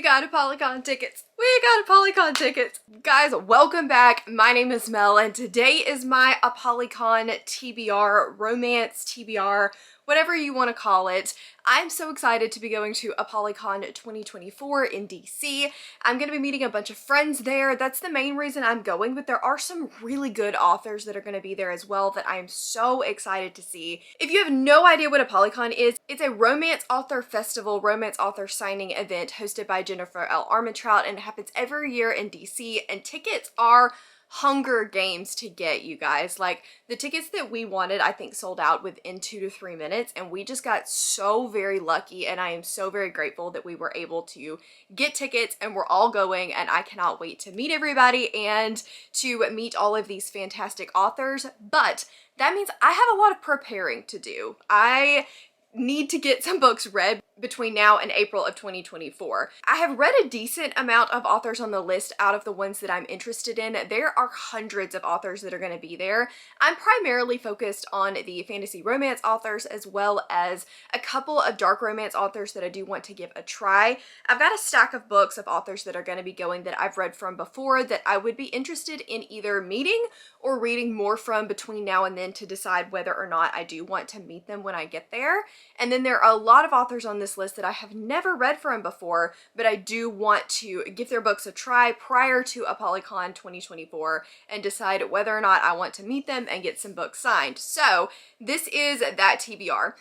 got Apollycon tickets. We got Apollycon tickets. Guys, welcome back. My name is Mel and today is my Apollycon TBR, romance TBR, whatever you want to call it. I'm so excited to be going to Apollycon 2024 in DC. I'm going to be meeting a bunch of friends there. That's the main reason I'm going, but there are some really good authors that are going to be there as well that I am so excited to see. If you have no idea what Apollycon is, it's a romance author festival, romance author signing event hosted by Jennifer L. Armentrout, and it happens every year in DC, and tickets are Hunger Games to get, you guys. Like, the tickets that we wanted, I think, sold out within 2 to 3 minutes, and we just got so very lucky, and I am so very grateful that we were able to get tickets and we're all going, and I cannot wait to meet everybody and to meet all of these fantastic authors. But that means I have a lot of preparing to do. I need to get some books read between now and April of 2024. I have read a decent amount of authors on the list out of the ones that I'm interested in. There are hundreds of authors that are going to be there. I'm primarily focused on the fantasy romance authors as well as a couple of dark romance authors that I do want to give a try. I've got a stack of books of authors that are going to be going that I've read from before that I would be interested in either meeting or reading more from between now and then to decide whether or not I do want to meet them when I get there. And then there are a lot of authors on this list that I have never read from before, but I do want to give their books a try prior to Apollycon 2024 and decide whether or not I want to meet them and get some books signed. So this is that TBR.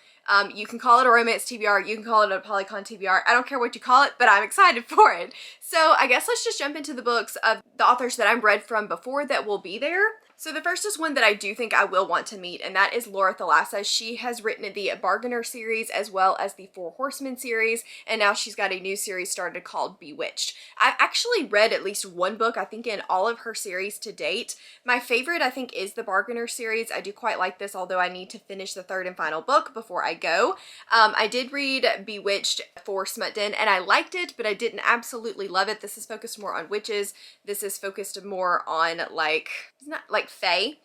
You can call it a romance TBR, you can call it an Apollycon TBR, I don't care what you call it, but I'm excited for it. So I guess let's just jump into the books of the authors that I've read from before that will be there. So the first is one that I do think I will want to meet, and that is Laura Thalassa. She has written the Bargainer series as well as the Four Horsemen series, and now she's got a new series started called Bewitched. I've actually read at least one book, I think, in all of her series to date. My favorite, I think, is the Bargainer series. I do quite like this, although I need to finish the third and final book before I go. I did read Bewitched for Smutden, and I liked it, but I didn't absolutely love it. This is focused more on witches. This is focused more on, like, it's not like fae.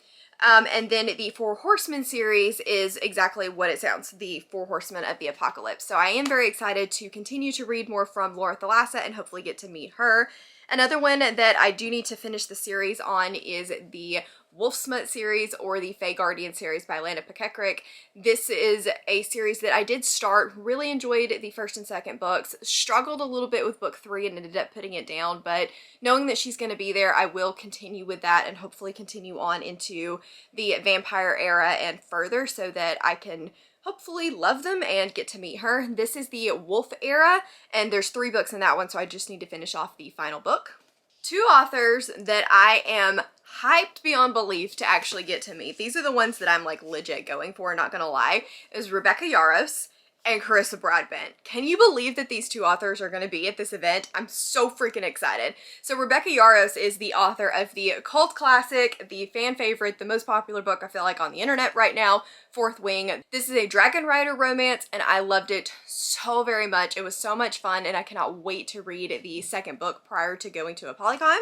And then the Four Horsemen series is exactly what it sounds, the Four Horsemen of the Apocalypse. So I am very excited to continue to read more from Laura Thalassa and hopefully get to meet her. Another one that I do need to finish the series on is the Wolfsmut series or the Fae Guardian series by Lana Pekekrik. This is a series that I did start, really enjoyed the first and second books, struggled a little bit with book 3 and ended up putting it down, but knowing that she's going to be there, I will continue with that and hopefully continue on into the vampire era and further so that I can hopefully love them and get to meet her. This is the Wolf era, and there's 3 books in that one, so I just need to finish off the final book. 2 authors that I am hyped beyond belief to actually get to meet. These are the ones that I'm like legit going for, not gonna lie, is Rebecca Yarros and Carissa Broadbent. Can you believe that these 2 authors are going to be at this event? I'm so freaking excited. So Rebecca Yarros is the author of the cult classic, the fan favorite, the most popular book I feel like on the internet right now, Fourth Wing. This is a Dragon Rider romance and I loved it so very much. It was so much fun and I cannot wait to read the second book prior to going to Apollycon.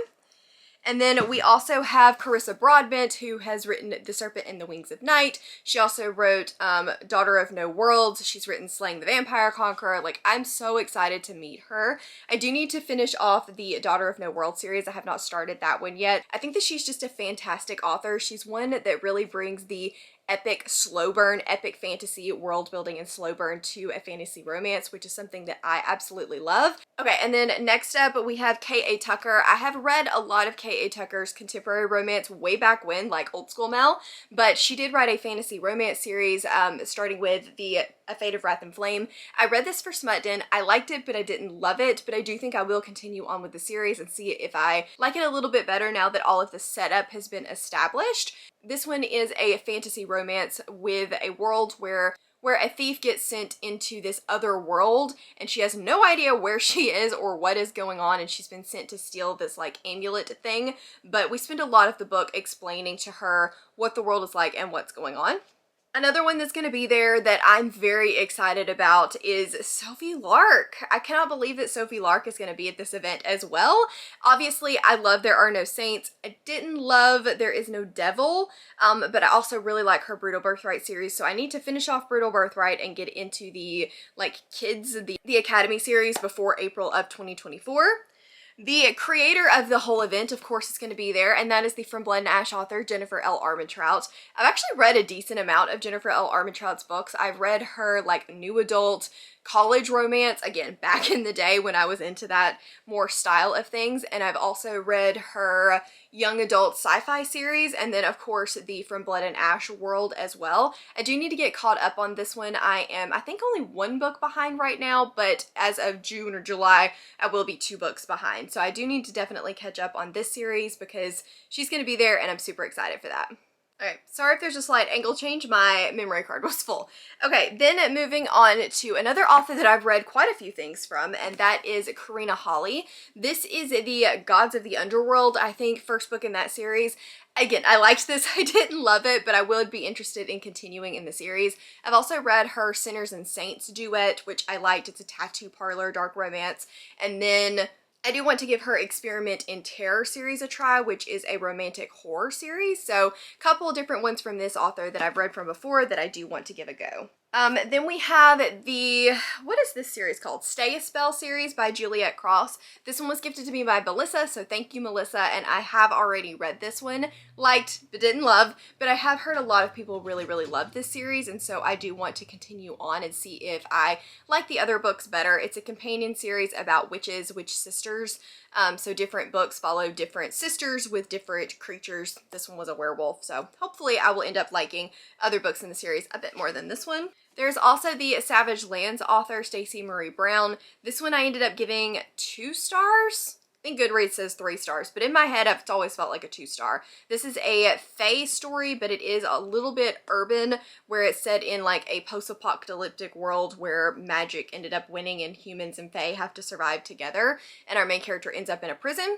And then we also have Carissa Broadbent, who has written The Serpent and the Wings of Night. She also wrote Daughter of No Worlds. She's written Slaying the Vampire Conqueror. Like, I'm so excited to meet her. I do need to finish off the Daughter of No World series. I have not started that one yet. I think that she's just a fantastic author. She's one that really brings the epic slow burn, epic fantasy world building and slow burn to a fantasy romance, which is something that I absolutely love. Okay, and then next up we have K.A. Tucker. I have read a lot of K.A. Tucker's contemporary romance way back when, like old school Mel, but she did write a fantasy romance series starting with A Fate of Wrath and Flame. I read this for Smutden. I liked it, but I didn't love it, but I do think I will continue on with the series and see if I like it a little bit better now that all of the setup has been established. This one is a fantasy romance with a world where a thief gets sent into this other world and she has no idea where she is or what is going on, and she's been sent to steal this like amulet thing, but we spend a lot of the book explaining to her what the world is like and what's going on. Another one that's going to be there that I'm very excited about is Sophie Lark. I cannot believe that Sophie Lark is going to be at this event as well. Obviously, I love There Are No Saints. I didn't love There Is No Devil, but I also really like her Brutal Birthright series, so I need to finish off Brutal Birthright and get into the, like, kids, the Academy series before April of 2024. The creator of the whole event, of course, is going to be there, and that is the From Blood and Ash author, Jennifer L. Armentrout. I've actually read a decent amount of Jennifer L. Armentrout's books. I've read her, like, new adult college romance, again, back in the day when I was into that more style of things, and I've also read her young adult sci-fi series, and then, of course, the From Blood and Ash world as well. I do need to get caught up on this one. I am, I think, only one book behind right now, but as of June or July, I will be 2 books behind. So I do need to definitely catch up on this series because she's going to be there and I'm super excited for that. Okay, sorry if there's a slight angle change, my memory card was full. Okay, then moving on to another author that I've read quite a few things from, and that is Karina Hawley. This is the Gods of the Underworld, I think, first book in that series. Again, I liked this. I didn't love it, but I would be interested in continuing in the series. I've also read her Sinners and Saints duet, which I liked. It's a tattoo parlor dark romance. And then I do want to give her Experiment in Terror series a try, which is a romantic horror series. So a couple of different ones from this author that I've read from before that I do want to give a go. Then we have the, what is this series called? Stay a Spell series by Juliet Cross. This one was gifted to me by Melissa, so thank you, Melissa, and I have already read this one. Liked, but didn't love, but I have heard a lot of people really, really love this series, and so I do want to continue on and see if I like the other books better. It's a companion series about witches, witch sisters, so different books follow different sisters with different creatures. This one was a werewolf, so hopefully I will end up liking other books in the series a bit more than this one. There's also the Savage Lands author, Stacey Marie Brown. This one I ended up giving 2 stars. I think Goodreads says 3 stars, but in my head, it's always felt like a 2-star. This is a fae story, but it is a little bit urban, where it's set in like a post-apocalyptic world where magic ended up winning and humans and fae have to survive together, and our main character ends up in a prison.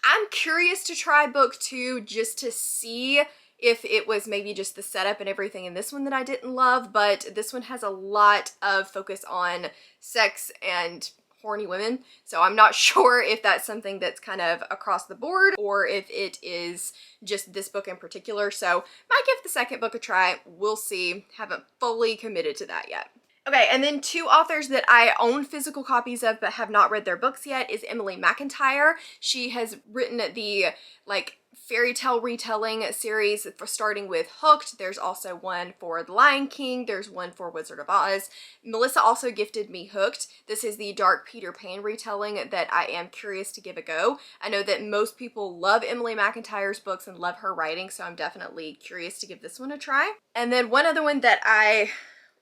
I'm curious to try book 2 just to see if it was maybe just the setup and everything in this one that I didn't love, but this one has a lot of focus on sex and horny women, so I'm not sure if that's something that's kind of across the board or if it is just this book in particular, so might give the second book a try. We'll see. Haven't fully committed to that yet. Okay, and then 2 authors that I own physical copies of but have not read their books yet is Emily McIntyre. She has written the, like, fairy tale retelling series for starting with Hooked. There's also one for The Lion King. There's one for Wizard of Oz. Melissa also gifted me Hooked. This is the Dark Peter Pan retelling that I am curious to give a go. I know that most people love Emily McIntyre's books and love her writing, so I'm definitely curious to give this one a try. And then one other one that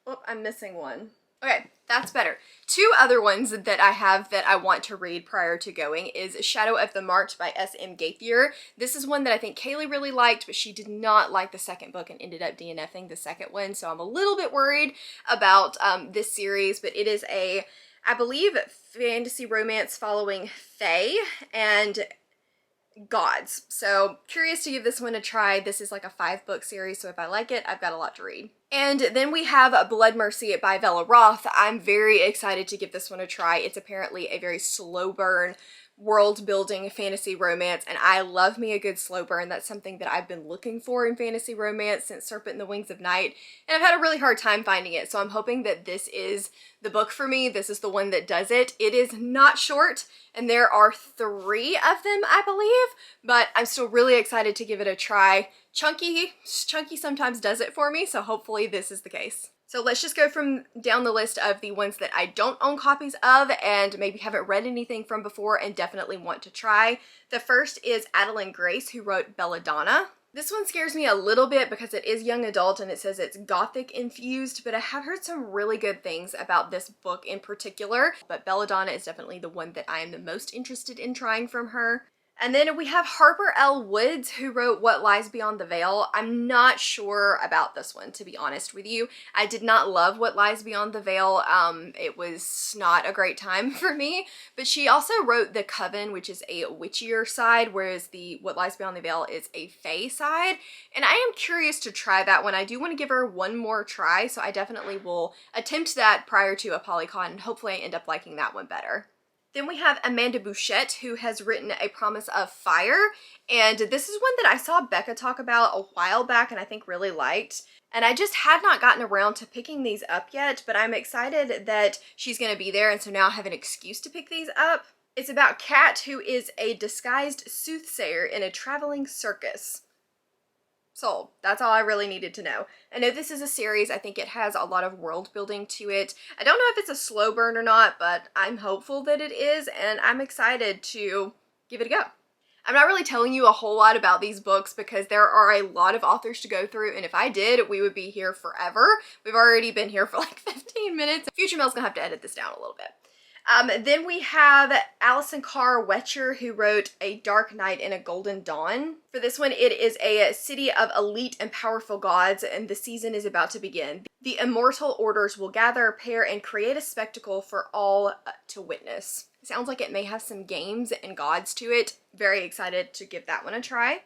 oh, I'm missing one. Okay, that's better. 2 other ones that I have that I want to read prior to going is Shadow of the March by S.M. Gaithier. This is one that I think Kaylee really liked, but she did not like the second book and ended up DNFing the second one, so I'm a little bit worried about this series, but it is a, I believe, fantasy romance following fae and gods. So curious to give this one a try. This is like a 5-book series, so if I like it, I've got a lot to read. And then we have Blood Mercy by Bella Roth. I'm very excited to give this one a try. It's apparently a very slow burn world building fantasy romance, and I love me a good slow burn. That's something that I've been looking for in fantasy romance since Serpent in the Wings of Night, and I've had a really hard time finding it, so I'm hoping that this is the book for me. This is the one that does it. It is not short, and there are 3 of them, I believe, but I'm still really excited to give it a try. Chunky sometimes does it for me, so hopefully this is the case. So let's just go from down the list of the ones that I don't own copies of and maybe haven't read anything from before and definitely want to try. The first is Adeline Grace, who wrote Belladonna. This one scares me a little bit because it is young adult and it says it's gothic infused, but I have heard some really good things about this book in particular. But Belladonna is definitely the one that I am the most interested in trying from her. And then we have Harper L. Woods, who wrote What Lies Beyond the Veil. I'm not sure about this one, to be honest with you. I did not love What Lies Beyond the Veil. It was not a great time for me. But she also wrote The Coven, which is a witchier side, whereas the What Lies Beyond the Veil is a fae side. And I am curious to try that one. I do want to give her one more try, so I definitely will attempt that prior to Apollycon, and hopefully I end up liking that one better. Then we have Amanda Bouchette, who has written A Promise of Fire, and this is one that I saw Becca talk about a while back and I think really liked. And I just had not gotten around to picking these up yet, but I'm excited that she's going to be there, and so now I have an excuse to pick these up. It's about Kat, who is a disguised soothsayer in a traveling circus. Sold. That's all I really needed to know. I know this is a series. I think it has a lot of world building to it. I don't know if it's a slow burn or not, but I'm hopeful that it is, and I'm excited to give it a go. I'm not really telling you a whole lot about these books because there are a lot of authors to go through, and if I did, we would be here forever. We've already been here for like 15 minutes. Future Mel's gonna have to edit this down a little bit. Then we have Alison Carr Wetcher, who wrote A Dark Night and a Golden Dawn. For this one, it is a city of elite and powerful gods, and the season is about to begin. The immortal orders will gather, pair, and create a spectacle for all to witness. It sounds like it may have some games and gods to it. Very excited to give that one a try.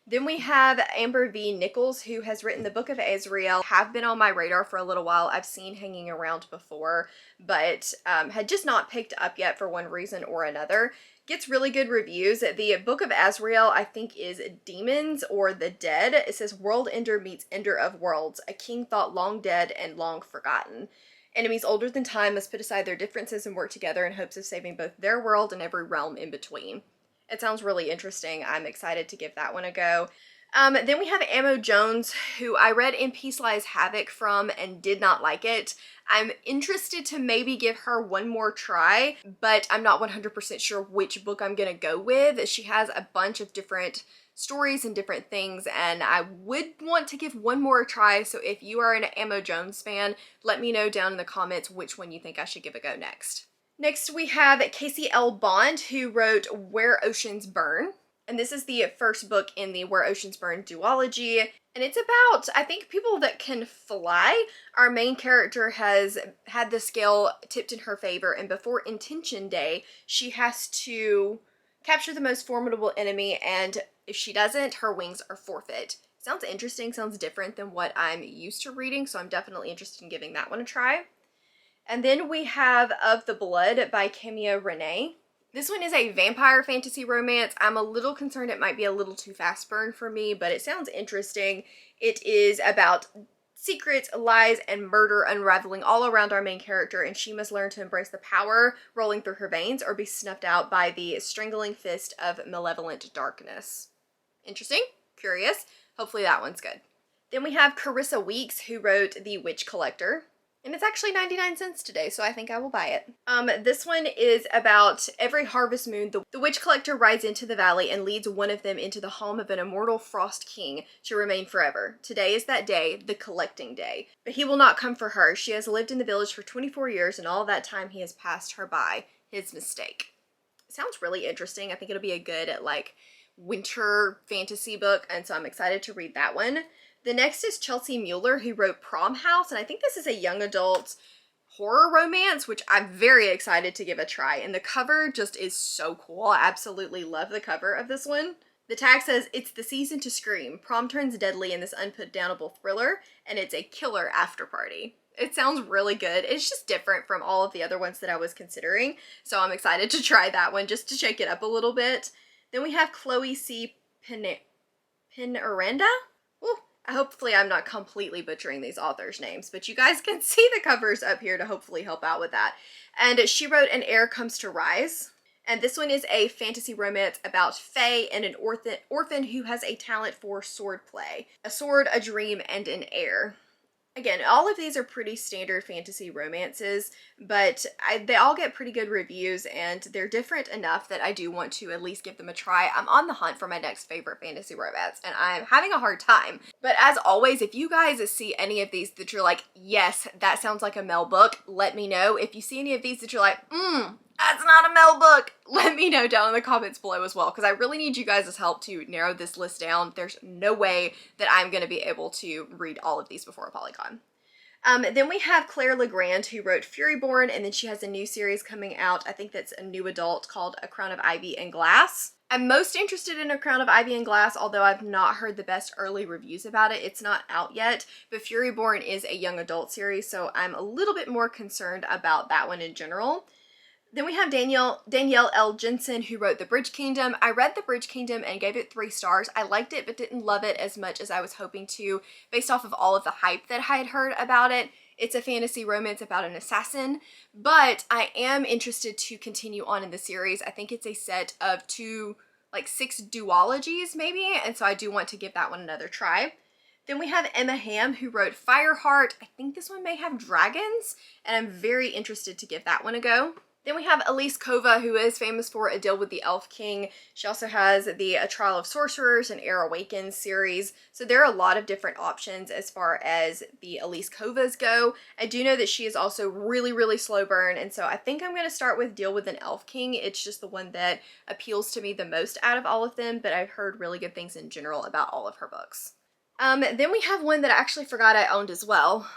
Then we have Amber V. Nichols, who has written the Book of Azrael. Have been on my radar for a little while. I've seen hanging around before, but had just not picked up yet for one reason or another. Gets really good reviews. The Book of Azrael, I think, is Demons or the Dead. It says, World Ender meets Ender of Worlds, a king thought long dead and long forgotten. Enemies older than time must put aside their differences and work together in hopes of saving both their world and every realm in between. It sounds really interesting. I'm excited to give that one a go. Then we have Amo Jones, who I read In Peace Lies Havoc from and did not like it. I'm interested to maybe give her one more try, but I'm not 100% sure which book I'm gonna go with. She has a bunch of different stories and different things, and I would want to give one more try, so if you are an Amo Jones fan, let me know down in the comments which one you think I should give a go next. Next, we have Casey L. Bond, who wrote Where Oceans Burn. And this is the first book in the Where Oceans Burn duology. And it's about, I think, people that can fly. Our main character has had the scale tipped in her favor, and before Intention Day, she has to capture the most formidable enemy, and if she doesn't, her wings are forfeit. Sounds interesting, sounds different than what I'm used to reading, so I'm definitely interested in giving that one a try. And then we have Of the Blood by Camilla Renee. This one is a vampire fantasy romance. I'm a little concerned it might be a little too fast burn for me, but it sounds interesting. It is about secrets, lies, and murder unraveling all around our main character, and she must learn to embrace the power rolling through her veins or be snuffed out by the strangling fist of malevolent darkness. Interesting, curious. Hopefully that one's good. Then we have Carissa Weeks, who wrote The Witch Collector. And it's actually 99 cents today, so I think I will buy it. This one is about every harvest moon, the witch collector rides into the valley and leads one of them into the home of an immortal frost king to remain forever. Today is that day, the collecting day. But he will not come for her. She has lived in the village for 24 years, and all that time he has passed her by. His mistake. It sounds really interesting. I think it'll be a good, like, winter fantasy book, and so I'm excited to read that one. The next is Chelsea Mueller, who wrote Prom House, and I think this is a young adult horror romance, which I'm very excited to give a try. And the cover just is so cool. I absolutely love the cover of this one. The tag says, "It's the season to scream. Prom turns deadly in this unputdownable thriller, and it's a killer after party." It sounds really good. It's just different from all of the other ones that I was considering, so I'm excited to try that one just to shake it up a little bit. Then we have Chloe C. Pinarenda? Hopefully I'm not completely butchering these authors' names, but you guys can see the covers up here to hopefully help out with that. And she wrote An Heir Comes to Rise. And this one is a fantasy romance about Fae and an orphan who has a talent for sword play. A sword, a dream, and an heir. Again, all of these are pretty standard fantasy romances, but they all get pretty good reviews, and they're different enough that I do want to at least give them a try. I'm on the hunt for my next favorite fantasy romance, and I'm having a hard time. But as always, if you guys see any of these that you're like, yes, that sounds like a Mel book, let me know. If you see any of these that you're like, that's not a Mel book, let me know down in the comments below as well, because I really need you guys' help to narrow this list down. There's no way that I'm going to be able to read all of these before Apollycon. Then we have Claire Legrand, who wrote Furyborn, and then she has a new series coming out, I think that's a new adult, called A Crown of Ivy and Glass. I'm most interested in A Crown of Ivy and Glass, although I've not heard the best early reviews about it. It's not out yet, but Furyborn is a young adult series, so I'm a little bit more concerned about that one in general. Then we have Danielle L. Jensen, who wrote The Bridge Kingdom. I read The Bridge Kingdom and gave it 3 stars. I liked it, but didn't love it as much as I was hoping to, based off of all of the hype that I had heard about it. It's a fantasy romance about an assassin, but I am interested to continue on in the series. I think it's a set of 6 duologies maybe, and so I do want to give that one another try. Then we have Emma Hamm, who wrote Fireheart. I think this one may have dragons, and I'm very interested to give that one a go. Then we have Elise Kova, who is famous for A Deal with the Elf King. She also has the A Trial of Sorcerers and Heir Awakens series. So there are a lot of different options as far as the Elise Kovas go. I do know that she is also really, really slow burn, and so I think I'm going to start with Deal with an Elf King. It's just the one that appeals to me the most out of all of them, but I've heard really good things in general about all of her books. Then we have one that I actually forgot I owned as well,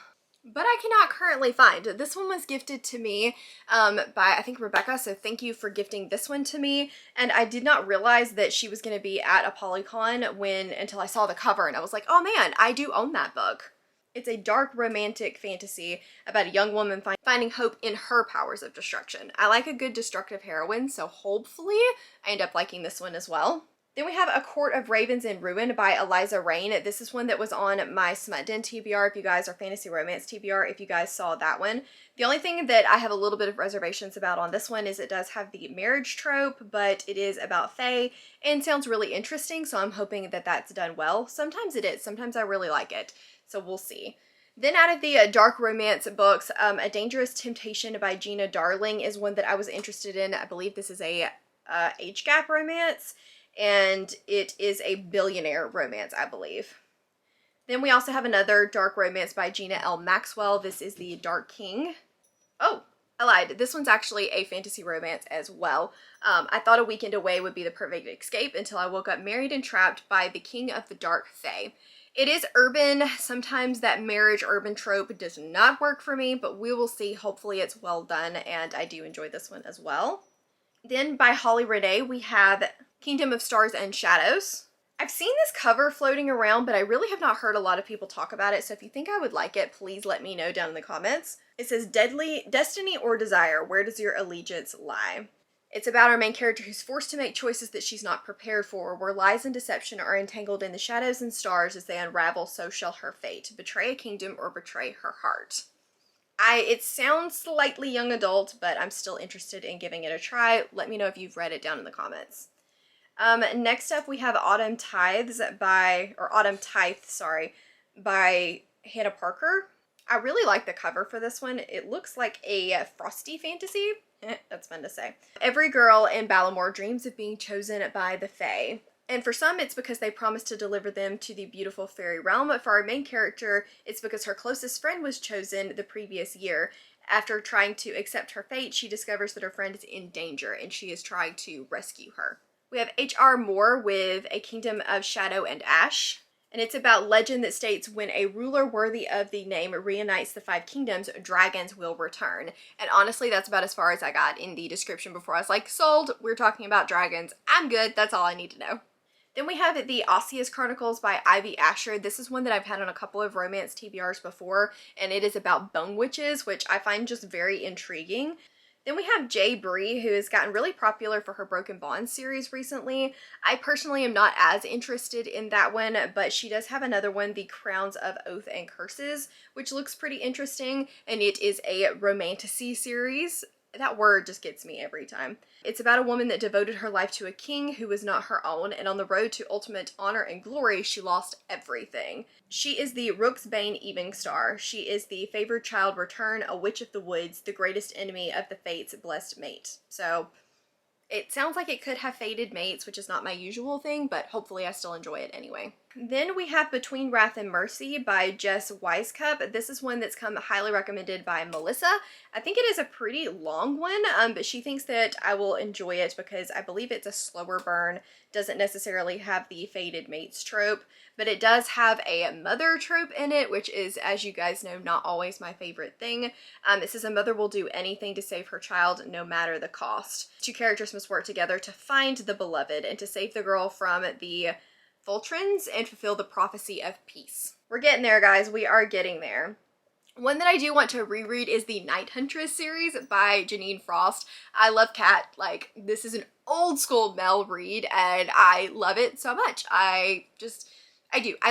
but I cannot currently find. This one was gifted to me by, I think, Rebecca, so thank you for gifting this one to me. And I did not realize that she was going to be at Apollycon until I saw the cover, and I was like, oh man, I do own that book. It's a dark romantic fantasy about a young woman finding hope in her powers of destruction. I like a good destructive heroine, so hopefully I end up liking this one as well. Then we have A Court of Ravens in Ruin by Eliza Rain. This is one that was on my Smut Den TBR, if you guys are Fantasy Romance TBR, if you guys saw that one. The only thing that I have a little bit of reservations about on this one is it does have the marriage trope, but it is about fae and sounds really interesting, so I'm hoping that that's done well. Sometimes it is. Sometimes I really like it, so we'll see. Then out of the dark romance books, A Dangerous Temptation by Gina Darling is one that I was interested in. I believe this is a age gap romance, and it is a billionaire romance, I believe. Then we also have another dark romance by Gina L. Maxwell. This is The Dark King. Oh, I lied. This one's actually a fantasy romance as well. I thought A Weekend Away would be the perfect escape until I woke up married and trapped by the King of the Dark Fae. It is urban. Sometimes that marriage urban trope does not work for me, but we will see. Hopefully it's well done, and I do enjoy this one as well. Then by Holly Renee, we have Kingdom of Stars and Shadows. I've seen this cover floating around, but I really have not heard a lot of people talk about it, so if you think I would like it, please let me know down in the comments. It says, Destiny or Desire, where does your allegiance lie? It's about our main character who's forced to make choices that she's not prepared for, where lies and deception are entangled in the shadows and stars as they unravel, so shall her fate. Betray a kingdom or betray her heart. It sounds slightly young adult, but I'm still interested in giving it a try. Let me know if you've read it down in the comments. Next up we have Autumn Tithe, by Hannah Parker. I really like the cover for this one. It looks like a frosty fantasy. That's fun to say. Every girl in Ballamore dreams of being chosen by the Fae. And for some, it's because they promised to deliver them to the beautiful fairy realm. But for our main character, it's because her closest friend was chosen the previous year. After trying to accept her fate, she discovers that her friend is in danger, and she is trying to rescue her. We have H.R. Moore with A Kingdom of Shadow and Ash. And it's about legend that states when a ruler worthy of the name reunites the 5 kingdoms, dragons will return. And honestly, that's about as far as I got in the description before. I was like, sold, we're talking about dragons. I'm good, that's all I need to know. Then we have the Osseus Chronicles by Ivy Asher. This is one that I've had on a couple of romance TBRs before, and it is about bone witches, which I find just very intriguing. Then we have Jay Bree, who has gotten really popular for her Broken Bonds series recently. I personally am not as interested in that one, but she does have another one, The Crowns of Oath and Curses, which looks pretty interesting, and it is a romantasy series. That word just gets me every time. It's about a woman that devoted her life to a king who was not her own, and on the road to ultimate honor and glory, she lost everything. She is the Rooksbane Evening Star. She is the favored child return, a witch of the woods, the greatest enemy of the fates' blessed mate. So it sounds like it could have fated mates, which is not my usual thing, but hopefully I still enjoy it anyway. Then we have Between Wrath and Mercy by Jess Wisecup. This is one that's come highly recommended by Melissa. I think it is a pretty long one, but she thinks that I will enjoy it because I believe it's a slower burn, doesn't necessarily have the fated mates trope, but it does have a mother trope in it, which is, as you guys know, not always my favorite thing. It says a mother will do anything to save her child, no matter the cost. Two characters must work together to find the beloved and to save the girl from the Fultrons and fulfill the prophecy of peace. We're getting there, guys. We are getting there. One that I do want to reread is the Night Huntress series by Janine Frost. I love Cat. Like, this is an old school Mel read and I love it so much. I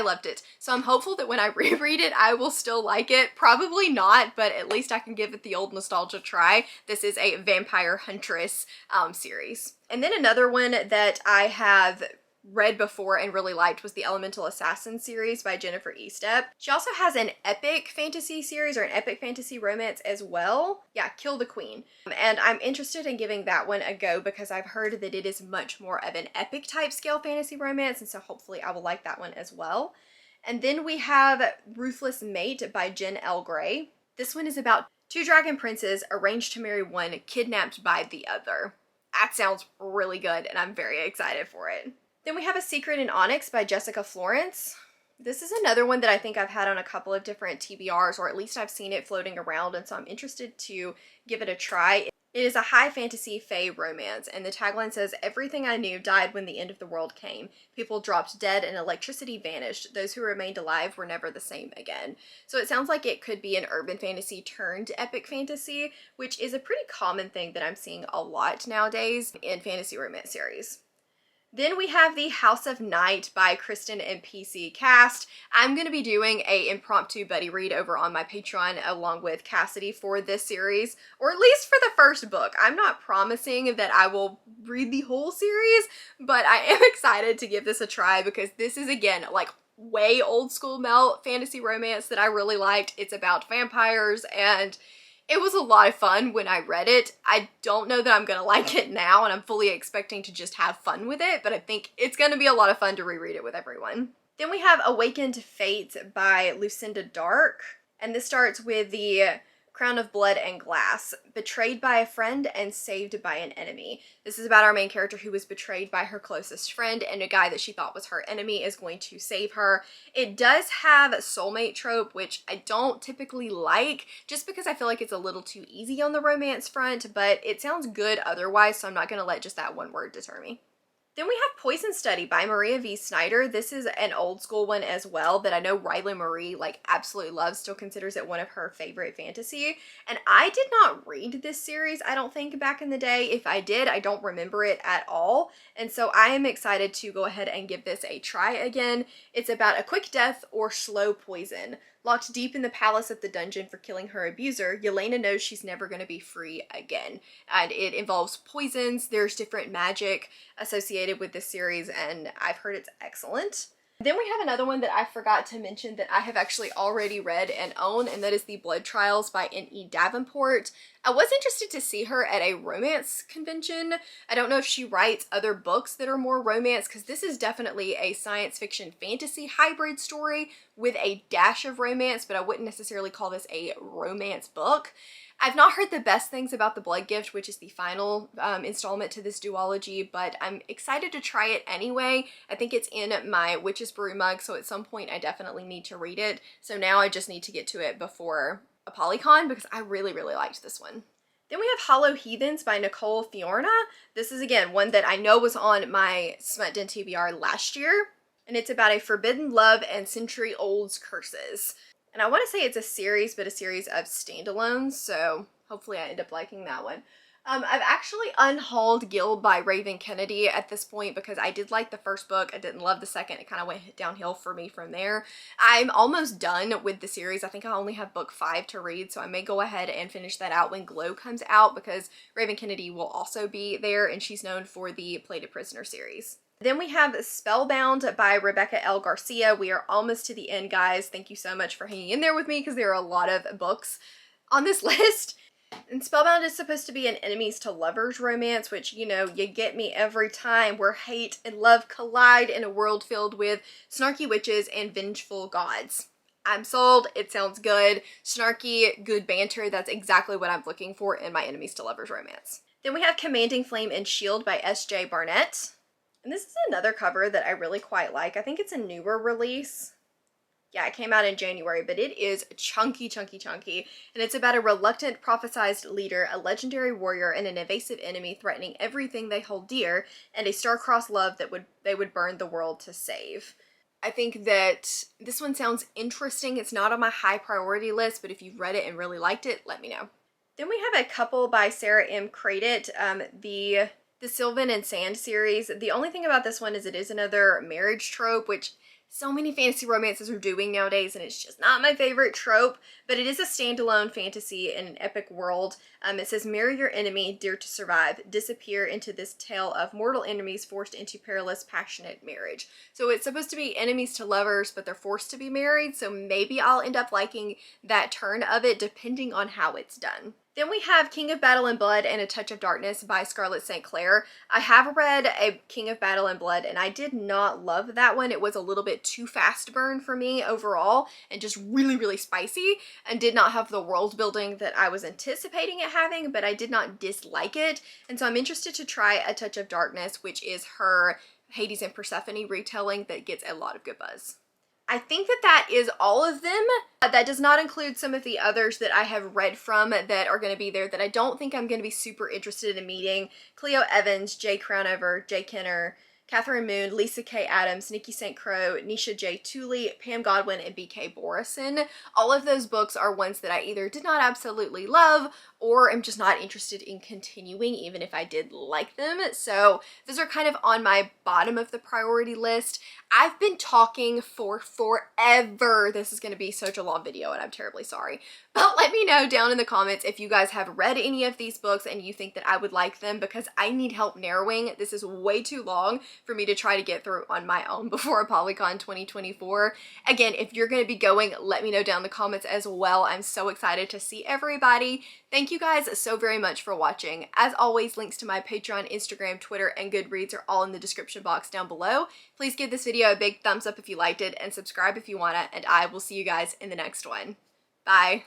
loved it. So I'm hopeful that when I reread it, I will still like it. Probably not, but at least I can give it the old nostalgia try. This is a Vampire Huntress series. And then another one that I have read before and really liked was the Elemental Assassin series by Jennifer Estep. She also has an epic fantasy series or an epic fantasy romance as well. Yeah, Kill the Queen. And I'm interested in giving that one a go because I've heard that it is much more of an epic type scale fantasy romance, and so hopefully I will like that one as well. And then we have Ruthless Mate by Jen L. Gray. This one is about two dragon princes arranged to marry one, kidnapped by the other. That sounds really good and I'm very excited for it. Then we have A Secret in Onyx by Jessica Florence. This is another one that I think I've had on a couple of different TBRs, or at least I've seen it floating around, and so I'm interested to give it a try. It is a high fantasy fae romance, and the tagline says, "Everything I knew died when the end of the world came. People dropped dead and electricity vanished. Those who remained alive were never the same again." So it sounds like it could be an urban fantasy turned epic fantasy, which is a pretty common thing that I'm seeing a lot nowadays in fantasy romance series. Then we have The House of Night by Kristen and PC Cast. I'm going to be doing a impromptu buddy read over on my Patreon along with Cassidy for this series, or at least for the first book. I'm not promising that I will read the whole series, but I am excited to give this a try because this is, again, like way old school Mel fantasy romance that I really liked. It's about vampires and it was a lot of fun when I read it. I don't know that I'm going to like it now, and I'm fully expecting to just have fun with it, but I think it's going to be a lot of fun to reread it with everyone. Then we have Awakened Fate by Lucinda Dark, and this starts with the Crown of Blood and Glass. Betrayed by a friend and saved by an enemy. This is about our main character who was betrayed by her closest friend, and a guy that she thought was her enemy is going to save her. It does have a soulmate trope, which I don't typically like, just because I feel like it's a little too easy on the romance front, but it sounds good otherwise, so I'm not going to let just that one word deter me. Then we have Poison Study by Maria V. Snyder. This is an old school one as well that I know Riley Marie like absolutely loves, still considers it one of her favorite fantasy. And I did not read this series, I don't think, back in the day. If I did, I don't remember it at all. And so I am excited to go ahead and give this a try again. It's about a quick death or slow poison. Locked deep in the palace of the dungeon for killing her abuser, Yelena knows she's never going to be free again. And it involves poisons. There's different magic associated with this series, and I've heard it's excellent. Then we have another one that I forgot to mention that I have actually already read and own, and that is The Blood Trials by N.E. Davenport. I was interested to see her at a romance convention. I don't know if she writes other books that are more romance, because this is definitely a science fiction fantasy hybrid story with a dash of romance, but I wouldn't necessarily call this a romance book. I've not heard the best things about The Blood Gift, which is the final installment to this duology, but I'm excited to try it anyway. I think it's in my Witch's Brew mug, so at some point I definitely need to read it. So now I just need to get to it before Apollycon because I really, really liked this one. Then we have Hollow Heathens by Nicole Fiorna. This is, again, one that I know was on my Smut Den TBR last year, and it's about a forbidden love and century-old curses. And I want to say it's a series, but a series of standalones, so hopefully I end up liking that one. I've actually unhauled Guild by Raven Kennedy at this point because I did like the first book. I didn't love the second. It kind of went downhill for me from there. I'm almost done with the series. I think I only have book 5 to read, so I may go ahead and finish that out when Glow comes out because Raven Kennedy will also be there, and she's known for the Plated Prisoner series. Then we have Spellbound by Rebecca L. Garcia. We are almost to the end, guys. Thank you so much for hanging in there with me because there are a lot of books on this list. And Spellbound is supposed to be an enemies to lovers romance, which, you know, you get me every time, where hate and love collide in a world filled with snarky witches and vengeful gods. I'm sold. It sounds good. Snarky, good banter. That's exactly what I'm looking for in my enemies to lovers romance. Then we have Commanding Flame and Shield by S.J. Barnett. And this is another cover that I really quite like. I think it's a newer release. Yeah, it came out in January, but it is chunky, chunky, chunky. And it's about a reluctant prophesized leader, a legendary warrior, and an evasive enemy threatening everything they hold dear, and a star-crossed love that they would burn the world to save. I think that this one sounds interesting. It's not on my high priority list, but if you've read it and really liked it, let me know. Then we have a couple by Sarah M. Cradit, the Sylvan and Sand series. The only thing about this one is it is another marriage trope, which so many fantasy romances are doing nowadays, and it's just not my favorite trope, but it is a standalone fantasy in an epic world. It says, marry your enemy, dare to survive, disappear into this tale of mortal enemies forced into perilous, passionate marriage. So it's supposed to be enemies to lovers, but they're forced to be married, so maybe I'll end up liking that turn of it depending on how it's done. Then we have King of Battle and Blood and A Touch of Darkness by Scarlett St. Clair. I have read a King of Battle and Blood, and I did not love that one. It was a little bit too fast burn for me overall, and just really, really spicy, and did not have the world building that I was anticipating it having, but I did not dislike it. And so I'm interested to try A Touch of Darkness, which is her Hades and Persephone retelling that gets a lot of good buzz. I think that is all of them. That does not include some of the others that I have read from that are going to be there that I don't think I'm going to be super interested in meeting. Cleo Evans, Jay Crownover, Jay Kenner, Catherine Moon, Lisa K. Adams, Nikki St. Crow, Nisha J. Tooley, Pam Godwin, and B.K. Borison. All of those books are ones that I either did not absolutely love or am just not interested in continuing, even if I did like them. So those are kind of on my bottom of the priority list. I've been talking for forever. This is going to be such a long video, and I'm terribly sorry. But let me know down in the comments if you guys have read any of these books and you think that I would like them, because I need help narrowing. This is way too long for me to try to get through on my own before Apollycon 2024. Again, if you're going to be going, let me know down in the comments as well. I'm so excited to see everybody. Thank you guys so very much for watching. As always, links to my Patreon, Instagram, Twitter, and Goodreads are all in the description box down below. Please give this video a big thumbs up if you liked it, and subscribe if you wanna, and I will see you guys in the next one. Bye.